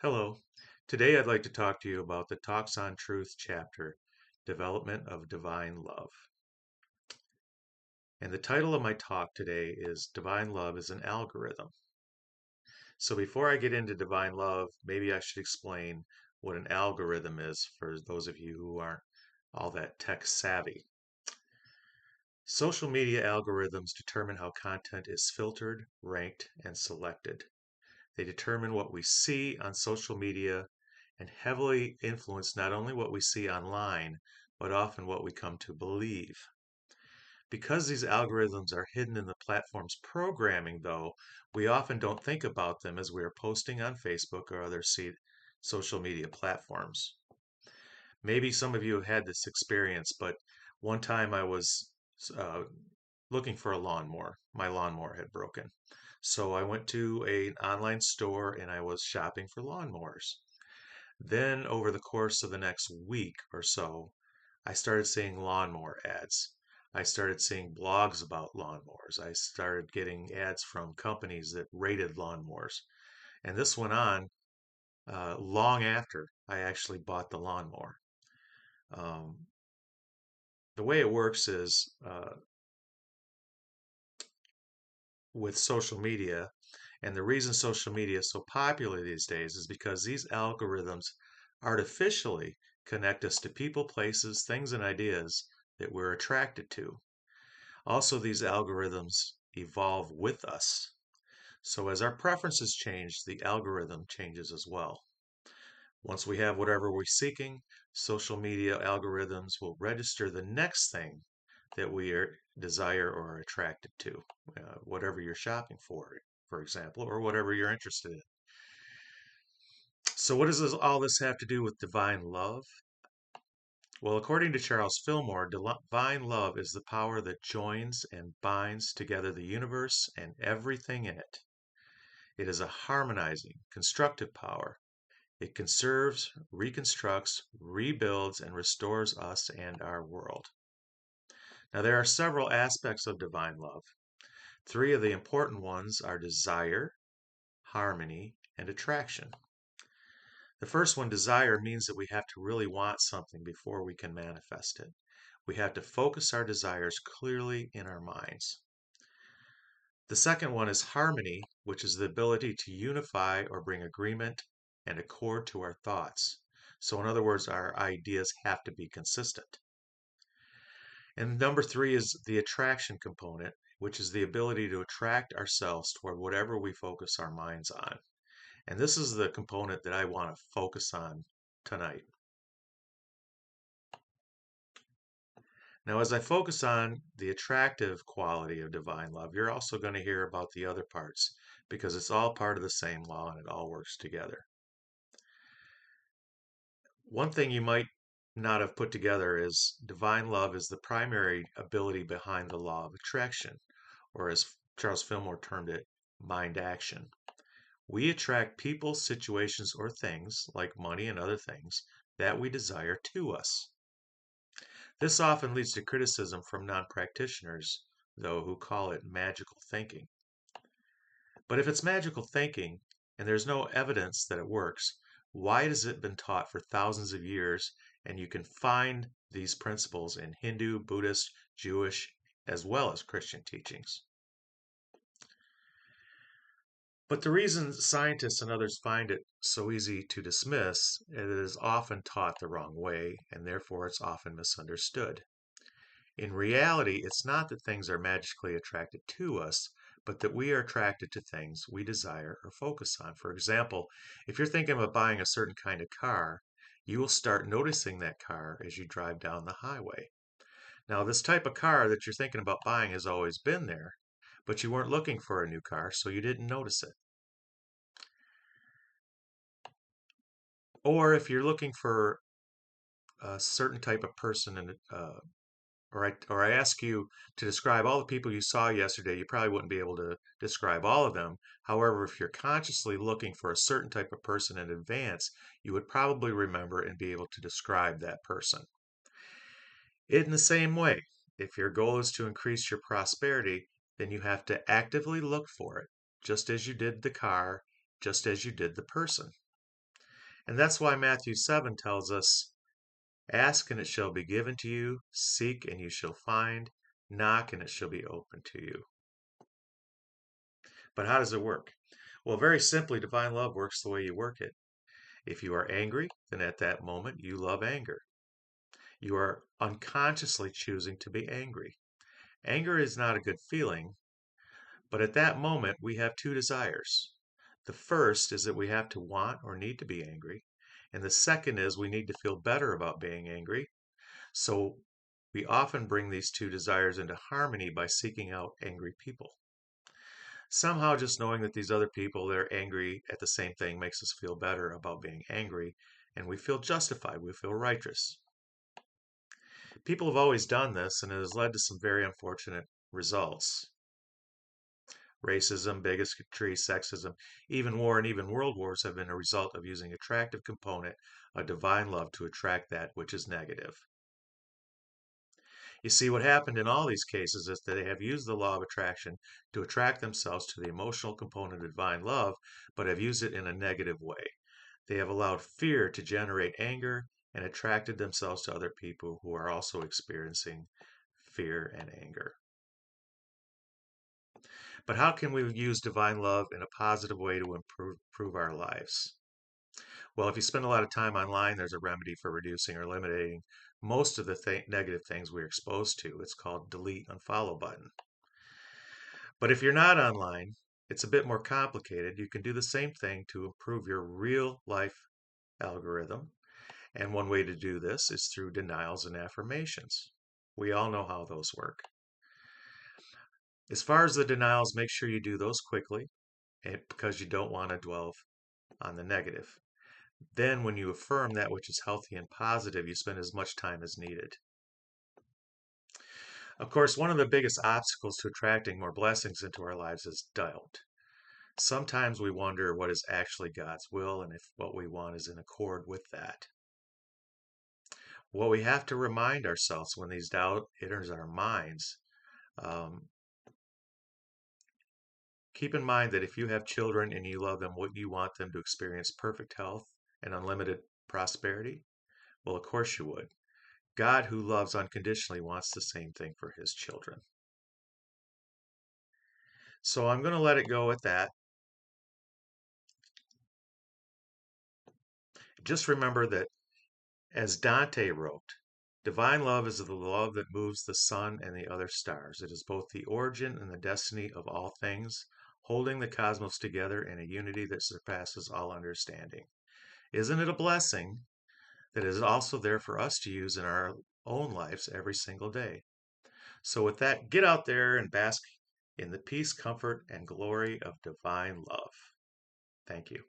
Hello. Today I'd like to talk to you about the Talks on Truth chapter, Development of Divine Love. And the title of my talk today is Divine Love is an Algorithm. So before I get into divine love, maybe I should explain what an algorithm is for those of you who aren't all that tech savvy. Social media algorithms determine how content is filtered, ranked, and selected. They determine what we see on social media and heavily influence not only what we see online, but often what we come to believe. Because these algorithms are hidden in the platform's programming, though, we often don't think about them as we are posting on Facebook or other social media platforms. Maybe some of you have had this experience, but one time I was uh, looking for a lawnmower. My lawnmower had broken. So I went to an online store and I was shopping for lawnmowers. Then, over the course of the next week or so, I started seeing lawnmower ads. I started seeing blogs about lawnmowers. I started getting ads from companies that rated lawnmowers. And this went on long after I actually bought the lawnmower. Um, the way it works is with social media, and the reason social media is so popular these days is because these algorithms artificially connect us to people, places, things, and ideas that we're attracted to. Also, these algorithms evolve with us. So as our preferences change, the algorithm changes as well. Once we have whatever we're seeking, social media algorithms will register the next thing that desire or are attracted to, whatever you're shopping for example, or whatever you're interested in. So, what does all this have to do with divine love? Well, according to Charles Fillmore, divine love is the power that joins and binds together the universe and everything in it. It is a harmonizing, constructive power. It conserves, reconstructs, rebuilds, and restores us and our world. Now, there are several aspects of divine love. Three of the important ones are desire, harmony, and attraction. The first one, desire, means that we have to really want something before we can manifest it. We have to focus our desires clearly in our minds. The second one is harmony, which is the ability to unify or bring agreement and accord to our thoughts. So, in other words, our ideas have to be consistent. And number three is the attraction component, which is the ability to attract ourselves toward whatever we focus our minds on. And this is the component that I want to focus on tonight. Now, as I focus on the attractive quality of divine love, you're also going to hear about the other parts because it's all part of the same law and it all works together. One thing you might not have put together is divine love is the primary ability behind the law of attraction, or as Charles Fillmore termed it, mind action. We attract people, situations, or things, like money and other things, that we desire to us. This often leads to criticism from non practitioners, though, who call it magical thinking. But if it's magical thinking and there's no evidence that it works, why has it been taught for thousands of years? And you can find these principles in Hindu, Buddhist, Jewish, as well as Christian teachings. But the reason scientists and others find it so easy to dismiss is it is often taught the wrong way, and therefore it's often misunderstood. In reality, it's not that things are magically attracted to us, but that we are attracted to things we desire or focus on. For example, if you're thinking about buying a certain kind of car, you will start noticing that car as you drive down the highway. Now, this type of car that you're thinking about buying has always been there, but you weren't looking for a new car, so you didn't notice it. Or if you're looking for a certain type of person and or I ask you to describe all the people you saw yesterday, you probably wouldn't be able to describe all of them. However, if you're consciously looking for a certain type of person in advance, you would probably remember and be able to describe that person. In the same way, if your goal is to increase your prosperity, then you have to actively look for it, just as you did the car, just as you did the person. And that's why Matthew 7 tells us, ask and it shall be given to you, seek and you shall find, knock and it shall be opened to you. But how does it work? Well, very simply, divine love works the way you work it. If you are angry, then at that moment you love anger. You are unconsciously choosing to be angry. Anger is not a good feeling, but at that moment we have two desires. The first is that we have to want or need to be angry, and the second is we need to feel better about being angry. So we often bring these two desires into harmony by seeking out angry people. Somehow just knowing that these other people that are angry at the same thing makes us feel better about being angry, and we feel justified, we feel righteous. People have always done this, and it has led to some very unfortunate results. Racism, bigotry, sexism, even war, and even world wars have been a result of using attractive component of divine love to attract that which is negative. You see, what happened in all these cases is that they have used the law of attraction to attract themselves to the emotional component of divine love, but have used it in a negative way. They have allowed fear to generate anger and attracted themselves to other people who are also experiencing fear and anger. But how can we use divine love in a positive way to improve our lives? Well, if you spend a lot of time online, there's a remedy for reducing or eliminating most of the negative things we're exposed to. It's called delete unfollow button. But if you're not online, it's a bit more complicated. You can do the same thing to improve your real life algorithm. And one way to do this is through denials and affirmations. We all know how those work. As far as the denials, make sure you do those quickly because you don't want to dwell on the negative. Then when you affirm that which is healthy and positive, you spend as much time as needed. Of course, one of the biggest obstacles to attracting more blessings into our lives is doubt. Sometimes we wonder what is actually God's will and if what we want is in accord with that. What we have to remind ourselves when these doubt enters our minds, keep in mind that if you have children and you love them, would you want them to experience perfect health and unlimited prosperity? Well, of course you would. God, who loves unconditionally, wants the same thing for his children. So I'm going to let it go at that. Just remember that, as Dante wrote, divine love is the love that moves the sun and the other stars. It is both the origin and the destiny of all things, holding the cosmos together in a unity that surpasses all understanding. Isn't it a blessing that is also there for us to use in our own lives every single day? So with that, get out there and bask in the peace, comfort, and glory of divine love. Thank you.